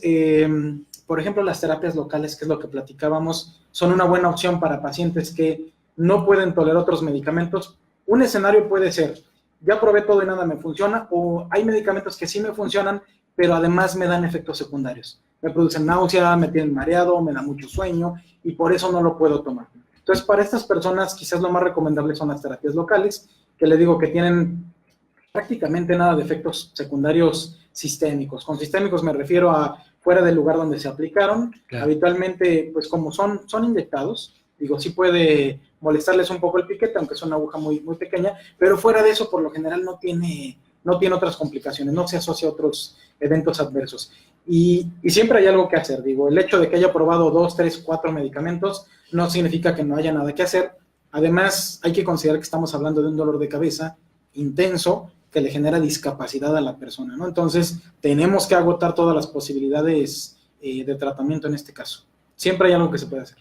por ejemplo, las terapias locales, que es lo que platicábamos, son una buena opción para pacientes que no pueden tolerar otros medicamentos. Un escenario puede ser, ya probé todo y nada me funciona, o hay medicamentos que sí me funcionan, pero además me dan efectos secundarios. Me producen náusea, me tienen mareado, me da mucho sueño, y por eso no lo puedo tomar. Entonces, para estas personas, quizás lo más recomendable son las terapias locales, que les digo que tienen prácticamente nada de efectos secundarios sistémicos. Con sistémicos me refiero a fuera del lugar donde se aplicaron. Claro. Habitualmente, pues como son inyectados, digo, sí puede molestarles un poco el piquete, aunque es una aguja muy, muy pequeña, pero fuera de eso, por lo general, no tiene otras complicaciones, no se asocia a otros eventos adversos. Y siempre hay algo que hacer, digo, el hecho de que haya probado 2, 3, 4 medicamentos no significa que no haya nada que hacer. Además, hay que considerar que estamos hablando de un dolor de cabeza intenso, que le genera discapacidad a la persona, ¿no? Entonces, tenemos que agotar todas las posibilidades de tratamiento en este caso. Siempre hay algo que se puede hacer.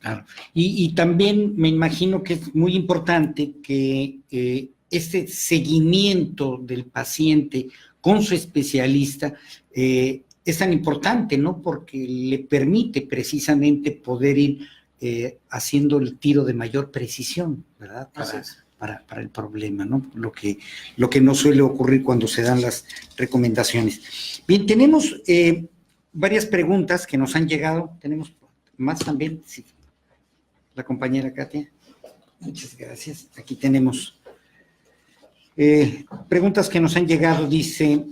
Claro. Y también me imagino que es muy importante que este seguimiento del paciente con su especialista es tan importante, ¿no? Porque le permite precisamente poder ir haciendo el tiro de mayor precisión, ¿verdad? Para el problema, ¿no? Lo que no suele ocurrir cuando se dan las recomendaciones. Bien, tenemos varias preguntas que nos han llegado. ¿Tenemos más también? Sí. La compañera Katia. Muchas gracias. Aquí tenemos preguntas que nos han llegado. Dice,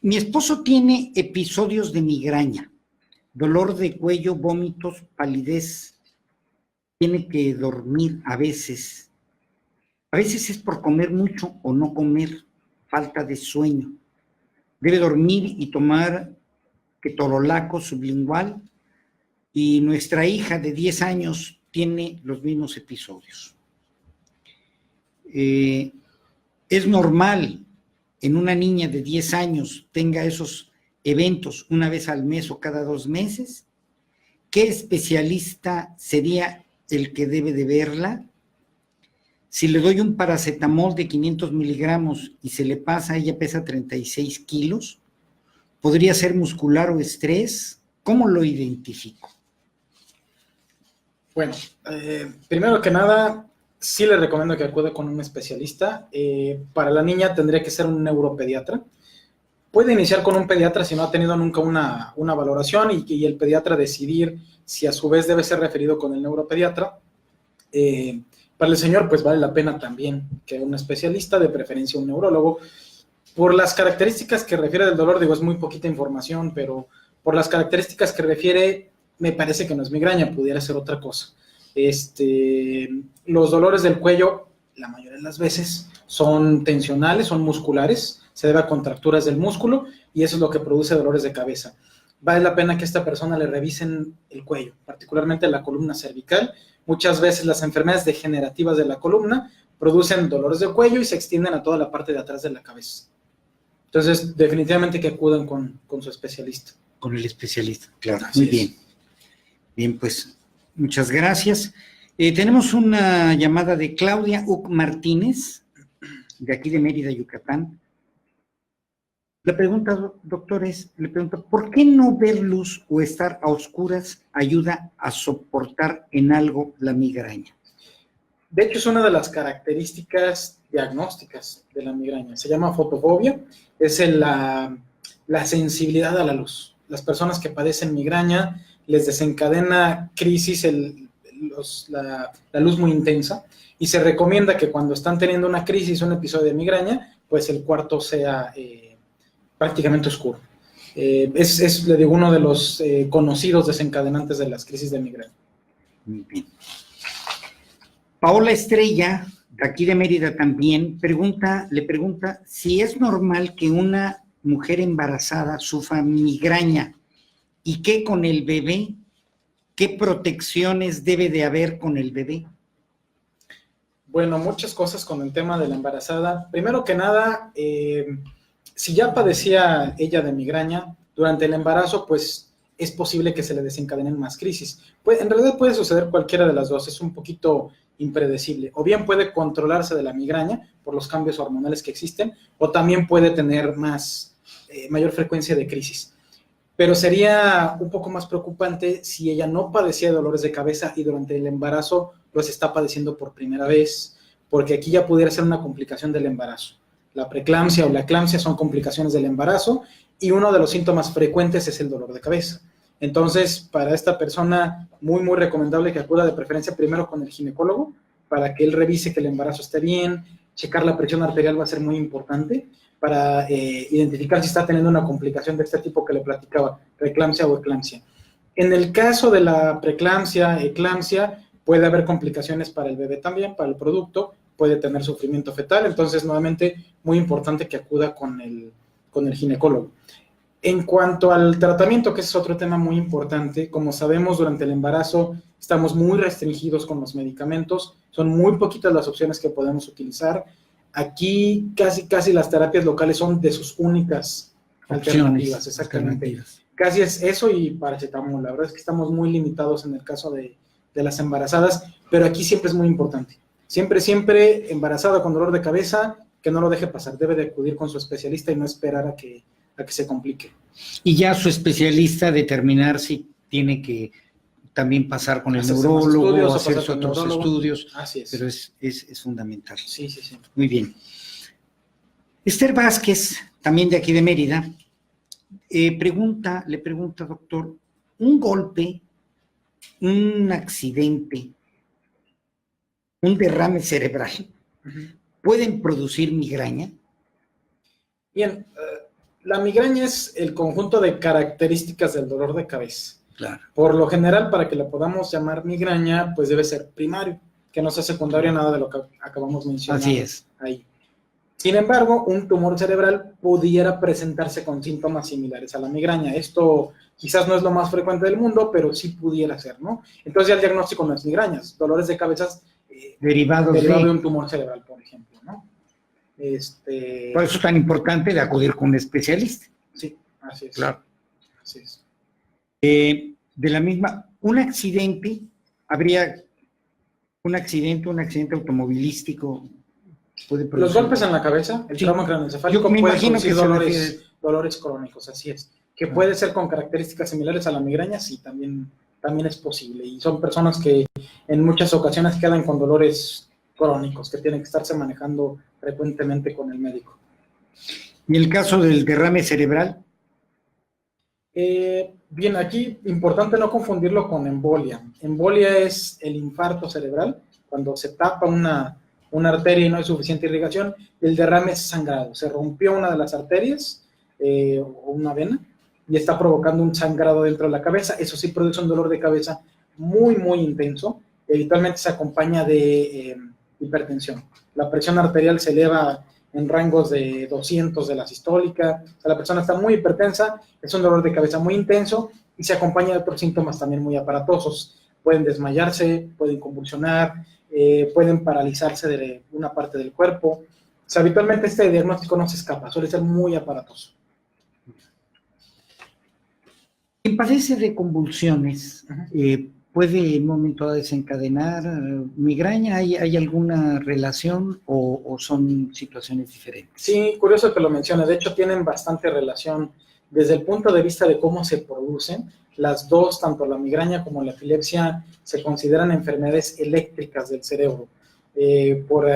mi esposo tiene episodios de migraña, dolor de cuello, vómitos, palidez. Tiene que dormir a veces. A veces es por comer mucho o no comer, falta de sueño. Debe dormir y tomar ketorolaco sublingual, y nuestra hija de 10 años tiene los mismos episodios. Es normal en una niña de 10 años tenga esos eventos una vez al mes o cada 2 meses. ¿Qué especialista sería el que debe de verla? Si le doy un paracetamol de 500 miligramos y se le pasa, ella pesa 36 kilos, ¿podría ser muscular o estrés? ¿Cómo lo identifico? Bueno, primero que nada, sí le recomiendo que acude con un especialista. Para la niña tendría que ser un neuropediatra. Puede iniciar con un pediatra si no ha tenido nunca una valoración y el pediatra decidir si a su vez debe ser referido con el neuropediatra. Para el señor, pues vale la pena también que un especialista, de preferencia un neurólogo. Por las características que refiere del dolor, digo, es muy poquita información, pero por las características que refiere, me parece que no es migraña, pudiera ser otra cosa. Los dolores del cuello, la mayoría de las veces, son tensionales, son musculares, se debe a contracturas del músculo y eso es lo que produce dolores de cabeza. Vale la pena que a esta persona le revisen el cuello, particularmente la columna cervical. Muchas veces las enfermedades degenerativas de la columna producen dolores de cuello y se extienden a toda la parte de atrás de la cabeza. Entonces, definitivamente que acudan con su especialista. Con el especialista, claro. Muy bien. Bien, pues, muchas gracias. Tenemos una llamada de Claudia Uc Martínez, de aquí de Mérida, Yucatán. La pregunta, doctor, ¿por qué no ver luz o estar a oscuras ayuda a soportar en algo la migraña? De hecho, es una de las características diagnósticas de la migraña. Se llama fotofobia, es la sensibilidad a la luz. las personas que padecen migraña les desencadena crisis la luz muy intensa, y se recomienda que cuando están teniendo una crisis, un episodio de migraña, pues el cuarto sea prácticamente oscuro. Le digo, uno de los conocidos desencadenantes de las crisis de migraña. Muy bien. Paola Estrella, de aquí de Mérida también, le pregunta si es normal que una mujer embarazada sufra migraña y qué con el bebé, qué protecciones debe de haber con el bebé. Bueno, muchas cosas con el tema de la embarazada. Primero que nada, si ya padecía ella de migraña durante el embarazo, pues es posible que se le desencadenen más crisis. Pues, en realidad puede suceder cualquiera de las dos, es un poquito impredecible. O bien puede controlarse de la migraña por los cambios hormonales que existen, o también puede tener mayor frecuencia de crisis. Pero sería un poco más preocupante si ella no padecía de dolores de cabeza y durante el embarazo los está padeciendo por primera vez, porque aquí ya pudiera ser una complicación del embarazo. La preeclampsia o la eclampsia son complicaciones del embarazo y uno de los síntomas frecuentes es el dolor de cabeza. Entonces, para esta persona, muy, muy recomendable que acuda de preferencia primero con el ginecólogo para que él revise que el embarazo esté bien. Checar la presión arterial va a ser muy importante para identificar si está teniendo una complicación de este tipo que le platicaba, preeclampsia o eclampsia. En el caso de la preeclampsia, eclampsia, puede haber complicaciones para el bebé también, para el producto, puede tener sufrimiento fetal, entonces nuevamente muy importante que acuda con el ginecólogo. En cuanto al tratamiento, que es otro tema muy importante, como sabemos durante el embarazo estamos muy restringidos con los medicamentos, son muy poquitas las opciones que podemos utilizar. Aquí casi las terapias locales son de sus únicas alternativas, exactamente. Casi es eso y paracetamol. La verdad es que estamos muy limitados en el caso de las embarazadas, pero aquí siempre es muy importante. Siempre embarazada con dolor de cabeza, que no lo deje pasar. Debe de acudir con su especialista y no esperar a que se complique. Y ya su especialista determinar si tiene que también pasar con el neurólogo o hacerse otros estudios. Así es. Pero es fundamental. Sí. Muy bien. Esther Vázquez, también de aquí de Mérida, le pregunta, doctor, ¿un golpe, un accidente, un derrame cerebral pueden producir migraña? Bien, la migraña es el conjunto de características del dolor de cabeza. Claro. Por lo general, para que la podamos llamar migraña, pues debe ser primario, que no sea secundario, nada de lo que acabamos de mencionar. Así es. Ahí. Sin embargo, un tumor cerebral pudiera presentarse con síntomas similares a la migraña. Esto quizás no es lo más frecuente del mundo, pero sí pudiera ser, ¿no? Entonces ya el diagnóstico no es migrañas, dolores de cabeza derivado de un tumor cerebral, por ejemplo, ¿no? Por eso es tan importante de acudir con un especialista. Sí, así es. Claro. Así es. De la misma, un accidente automovilístico puede producir. Los golpes en la cabeza, el trauma craneoencefálico puede producir dolores crónicos, así es. Que puede ser con características similares a la migraña, sí, también es posible. Y son personas que en muchas ocasiones quedan con dolores crónicos, que tienen que estarse manejando frecuentemente con el médico. ¿Y el caso del derrame cerebral? Bien, aquí importante no confundirlo con embolia. Embolia es el infarto cerebral, cuando se tapa una arteria y no hay suficiente irrigación. El derrame es sangrado, se rompió una de las arterias o una vena y está provocando un sangrado dentro de la cabeza. Eso sí produce un dolor de cabeza muy, muy intenso. Habitualmente se acompaña de hipertensión. La presión arterial se eleva en rangos de 200 de la sistólica. O sea, la persona está muy hipertensa, es un dolor de cabeza muy intenso y se acompaña de otros síntomas también muy aparatosos. Pueden desmayarse, pueden convulsionar, pueden paralizarse de una parte del cuerpo. O sea, habitualmente este diagnóstico no se escapa, suele ser muy aparatoso. Quien padece de convulsiones, ¿puede en un momento desencadenar migraña? ¿Hay alguna relación o son situaciones diferentes? Sí, curioso que lo mencione. De hecho, tienen bastante relación desde el punto de vista de cómo se producen. Las dos, tanto la migraña como la epilepsia, se consideran enfermedades eléctricas del cerebro por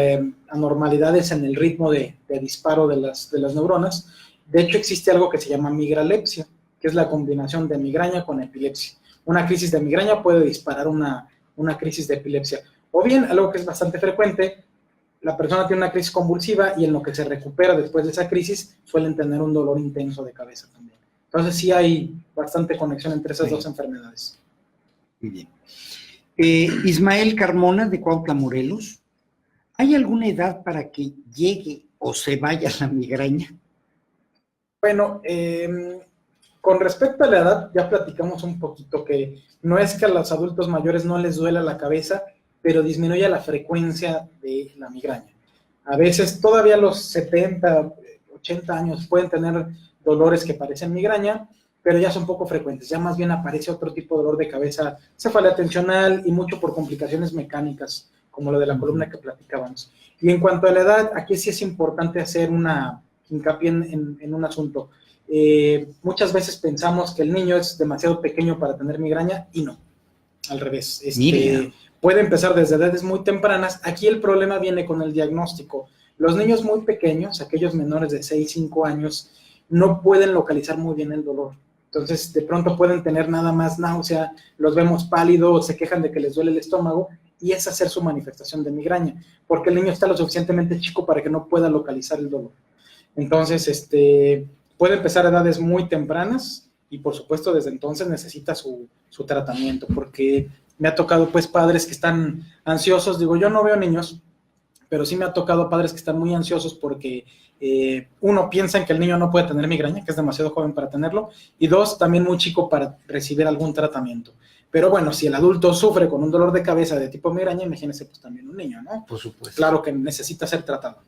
anormalidades en el ritmo de disparo de las neuronas. De hecho, existe algo que se llama migralepsia. que es la combinación de migraña con epilepsia. Una crisis de migraña puede disparar una crisis de epilepsia. O bien, algo que es bastante frecuente, la persona tiene una crisis convulsiva y en lo que se recupera después de esa crisis suelen tener un dolor intenso de cabeza también. Entonces sí hay bastante conexión entre esas dos enfermedades. Muy bien. Ismael Carmona, de Cuautla, Morelos. ¿Hay alguna edad para que llegue o se vaya la migraña? Bueno, con respecto a la edad, ya platicamos un poquito que no es que a los adultos mayores no les duela la cabeza, pero disminuye la frecuencia de la migraña. A veces todavía a los 70, 80 años pueden tener dolores que parecen migraña, pero ya son poco frecuentes, ya más bien aparece otro tipo de dolor de cabeza, cefalea tensional y mucho por complicaciones mecánicas, como lo de la columna que platicábamos. Y en cuanto a la edad, aquí sí es importante hacer una hincapié en un asunto. Muchas veces pensamos que el niño es demasiado pequeño para tener migraña y no, al revés. Puede empezar desde edades muy tempranas. Aquí el problema viene con el diagnóstico. Los niños muy pequeños, aquellos menores de 6, 5 años, no pueden localizar muy bien el dolor. Entonces, de pronto pueden tener nada más náusea, los vemos pálidos, se quejan de que les duele el estómago, y es hacer su manifestación de migraña, porque el niño está lo suficientemente chico para que no pueda localizar el dolor. Entonces, puede empezar a edades muy tempranas, y por supuesto desde entonces necesita su tratamiento, porque me ha tocado pues padres que están ansiosos, digo, yo no veo niños, pero sí me ha tocado padres que están muy ansiosos porque uno, piensan que el niño no puede tener migraña, que es demasiado joven para tenerlo, y dos, también muy chico para recibir algún tratamiento. Pero bueno, si el adulto sufre con un dolor de cabeza de tipo migraña, imagínese pues también un niño, ¿no? Por supuesto. Claro que necesita ser tratado.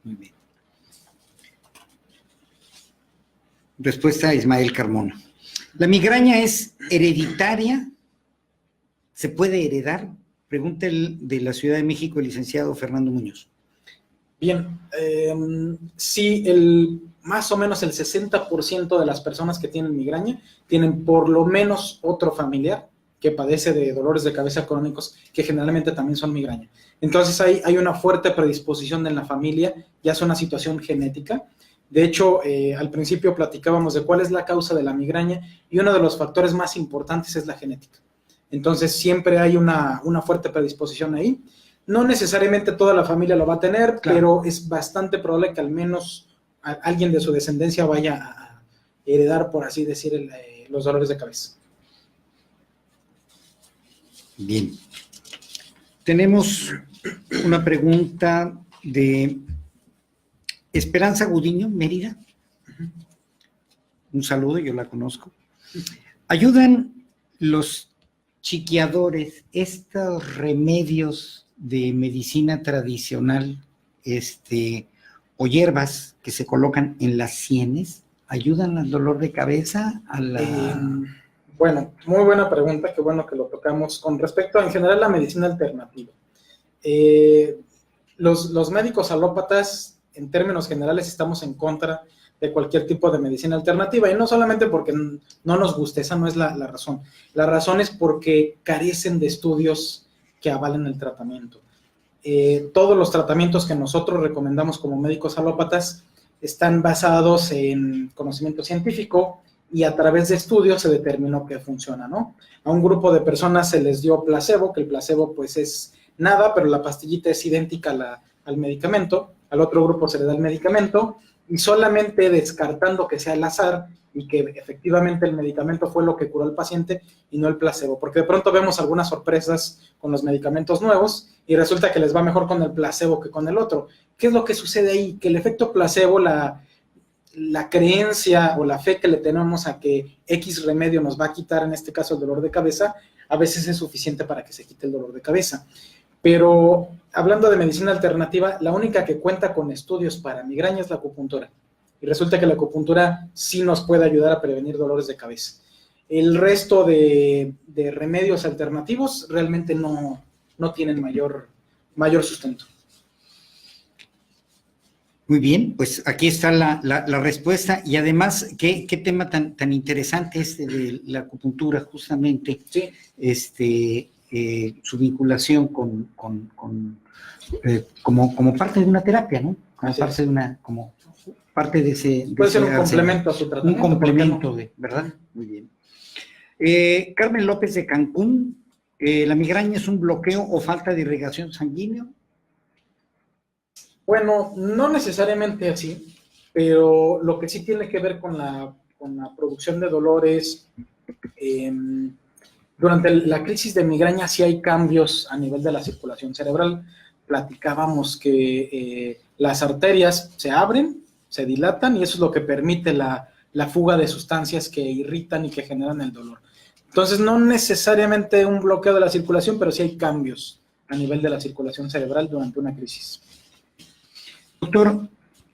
Muy bien. Respuesta a Ismael Carmona. ¿La migraña es hereditaria? ¿Se puede heredar? Pregunta el de la Ciudad de México, el licenciado Fernando Muñoz. Bien, sí, más o menos el 60% de las personas que tienen migraña tienen por lo menos otro familiar que padece de dolores de cabeza crónicos, que generalmente también son migraña. Entonces hay una fuerte predisposición en la familia, ya es una situación genética. De hecho, al principio platicábamos de cuál es la causa de la migraña, y uno de los factores más importantes es la genética. Entonces siempre hay una fuerte predisposición ahí. No necesariamente toda la familia lo va a tener, claro, pero es bastante probable que al menos alguien de su descendencia vaya a heredar, por así decir, los dolores de cabeza. Bien. Tenemos una pregunta de Esperanza Gudiño, Mérida. Un saludo, yo la conozco. ¿Ayudan los chiquiadores, estos remedios de medicina tradicional, o hierbas que se colocan en las sienes, ayudan al dolor de cabeza? Bueno, muy buena pregunta, qué bueno que lo tocamos. Con respecto a, en general, la medicina alternativa, los médicos alópatas, en términos generales, estamos en contra de cualquier tipo de medicina alternativa, y no solamente porque no nos guste, esa no es la razón. La razón es porque carecen de estudios que avalen el tratamiento. Todos los tratamientos que nosotros recomendamos como médicos alópatas están basados en conocimiento científico, y a través de estudios se determinó que funciona, ¿no? A un grupo de personas se les dio placebo, que el placebo pues es nada, pero la pastillita es idéntica al medicamento. Al otro grupo se le da el medicamento, y solamente descartando que sea el azar y que efectivamente el medicamento fue lo que curó al paciente y no el placebo, porque de pronto vemos algunas sorpresas con los medicamentos nuevos y resulta que les va mejor con el placebo que con el otro. ¿Qué es lo que sucede ahí? Que el efecto placebo, la creencia o la fe que le tenemos a que X remedio nos va a quitar, en este caso el dolor de cabeza, a veces es suficiente para que se quite el dolor de cabeza. Pero hablando de medicina alternativa, la única que cuenta con estudios para migraña es la acupuntura. Y resulta que la acupuntura sí nos puede ayudar a prevenir dolores de cabeza. El resto de remedios alternativos realmente no tienen mayor sustento. Muy bien, pues aquí está la respuesta, y además, ¿qué tema tan interesante de la acupuntura, justamente? Sí. Su vinculación como parte de una terapia, ¿no? Como parte de una, como parte de ese... Puede ser un arsenal. complemento a su Un tratamiento. complemento, ¿verdad? Muy bien. Carmen López de Cancún, ¿la migraña es un bloqueo o falta de irrigación sanguínea? Bueno, no necesariamente así, pero lo que sí tiene que ver con la producción de dolores, durante la crisis de migraña sí hay cambios a nivel de la circulación cerebral. Platicábamos que las arterias se abren, se dilatan y eso es lo que permite la fuga de sustancias que irritan y que generan el dolor. Entonces, no necesariamente un bloqueo de la circulación, pero sí hay cambios a nivel de la circulación cerebral durante una crisis. Doctor,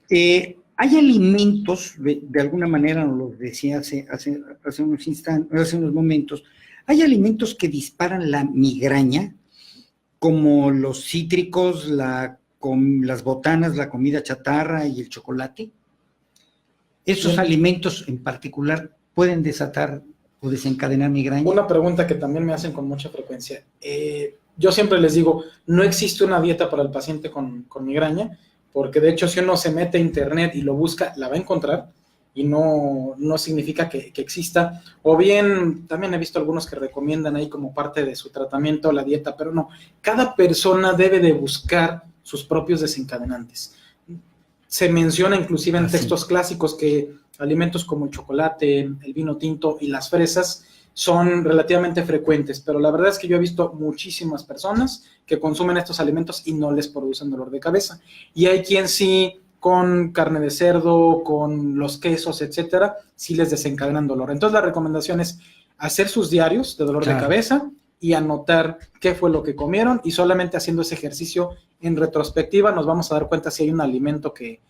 hay alimentos, de alguna manera nos lo decía hace unos momentos, hay alimentos que disparan la migraña, como los cítricos, las botanas, la comida chatarra y el chocolate. ¿Esos Bien. alimentos en particular pueden desatar o desencadenar migraña? Una pregunta que también me hacen con mucha frecuencia. Yo siempre les digo, no existe una dieta para el paciente con migraña, porque de hecho si uno se mete a internet y lo busca, la va a encontrar y no significa que exista. O bien, también he visto algunos que recomiendan ahí como parte de su tratamiento la dieta, pero no. Cada persona debe de buscar sus propios desencadenantes. Se menciona inclusive en textos clásicos que alimentos como el chocolate, el vino tinto y las fresas son relativamente frecuentes, pero la verdad es que yo he visto muchísimas personas que consumen estos alimentos y no les producen dolor de cabeza. Y hay quien sí, con carne de cerdo, con los quesos, etcétera, sí les desencadenan dolor. Entonces la recomendación es hacer sus diarios de dolor de cabeza y anotar qué fue lo que comieron, y solamente haciendo ese ejercicio en retrospectiva nos vamos a dar cuenta si hay un alimento que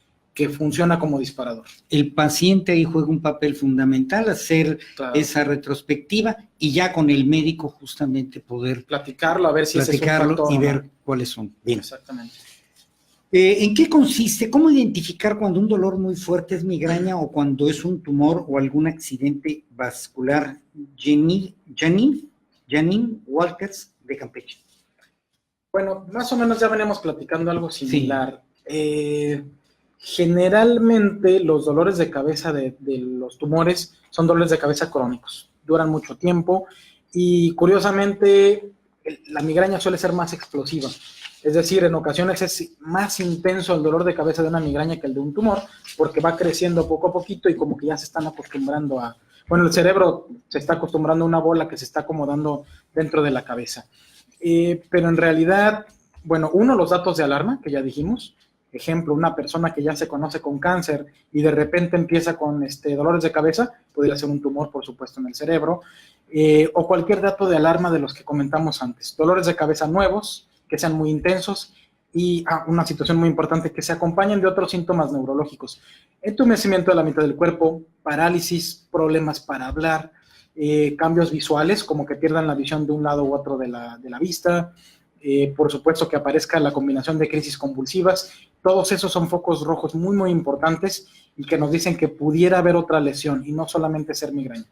funciona como disparador. El paciente ahí juega un papel fundamental, hacer esa retrospectiva y ya con el médico justamente poder platicarlo, a ver si ese es un factor, y ver cuáles son. Bien. Exactamente. ¿En qué consiste? ¿Cómo identificar cuando un dolor muy fuerte es migraña o cuando es un tumor o algún accidente vascular? Janine Walters, de Campeche. Bueno, más o menos ya venimos platicando algo similar. Sí. Generalmente los dolores de cabeza de los tumores son dolores de cabeza crónicos, duran mucho tiempo y curiosamente la migraña suele ser más explosiva. Es decir, en ocasiones es más intenso el dolor de cabeza de una migraña que el de un tumor, porque va creciendo poco a poquito y como que ya se están acostumbrando a... Bueno, el cerebro se está acostumbrando a una bola que se está acomodando dentro de la cabeza. Pero en realidad, bueno, los datos de alarma, que ya dijimos. Ejemplo, una persona que ya se conoce con cáncer y de repente empieza con dolores de cabeza, podría ser un tumor, por supuesto, en el cerebro, o cualquier dato de alarma de los que comentamos antes. Dolores de cabeza nuevos, que sean muy intensos, y una situación muy importante, que se acompañen de otros síntomas neurológicos. Entumecimiento de la mitad del cuerpo, parálisis, problemas para hablar, cambios visuales, como que pierdan la visión de un lado u otro de la vista, por supuesto que aparezca la combinación de crisis convulsivas. Todos esos son focos rojos muy, muy importantes y que nos dicen que pudiera haber otra lesión y no solamente ser migraña.